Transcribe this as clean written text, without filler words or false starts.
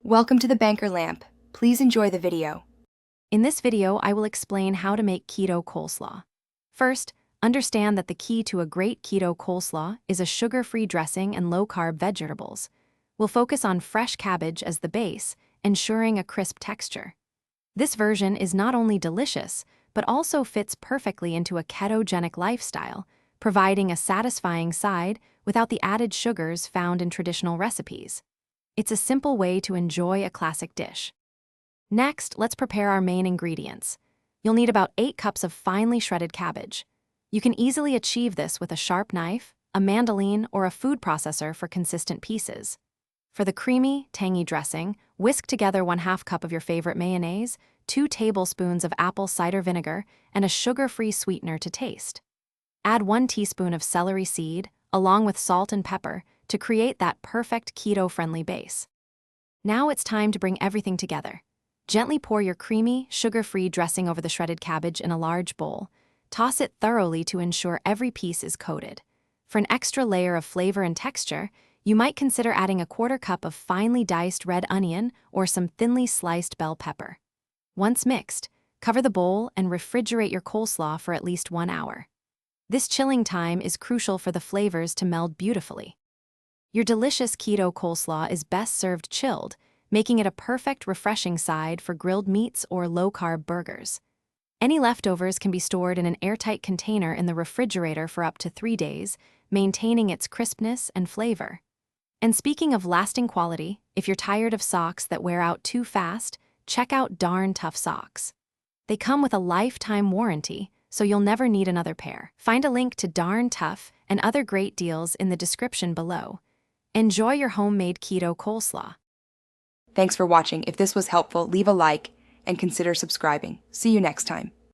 Welcome to the Banker Lamp. Please enjoy the video. In this video, I will explain how to make keto coleslaw. First, understand that the key to a great keto coleslaw is a sugar-free dressing and low-carb vegetables. We'll focus on fresh cabbage as the base, ensuring a crisp texture. This version is not only delicious, but also fits perfectly into a ketogenic lifestyle, providing a satisfying side without the added sugars found in traditional recipes. It's a simple way to enjoy a classic dish. Next, let's prepare our main ingredients. You'll need about 8 cups of finely shredded cabbage. You can easily achieve this with a sharp knife, a mandolin, or a food processor for consistent pieces. For the creamy, tangy dressing, whisk together 1/2 cup of your favorite mayonnaise, 2 tablespoons of apple cider vinegar, and a sugar-free sweetener to taste. Add 1 teaspoon of celery seed, along with salt and pepper, to create that perfect keto-friendly base. Now it's time to bring everything together. Gently pour your creamy, sugar-free dressing over the shredded cabbage in a large bowl. Toss it thoroughly to ensure every piece is coated. For an extra layer of flavor and texture, you might consider adding a 1/4 cup of finely diced red onion or some thinly sliced bell pepper. Once mixed, cover the bowl and refrigerate your coleslaw for at least 1 hour. This chilling time is crucial for the flavors to meld beautifully. Your delicious keto coleslaw is best served chilled, making it a perfect refreshing side for grilled meats or low-carb burgers. Any leftovers can be stored in an airtight container in the refrigerator for up to 3 days, maintaining its crispness and flavor. And speaking of lasting quality, if you're tired of socks that wear out too fast, check out Darn Tough socks. They come with a lifetime warranty, so you'll never need another pair. Find a link to Darn Tough and other great deals in the description below. Enjoy your homemade keto coleslaw. Thanks for watching. If this was helpful, leave a like and consider subscribing. See you next time.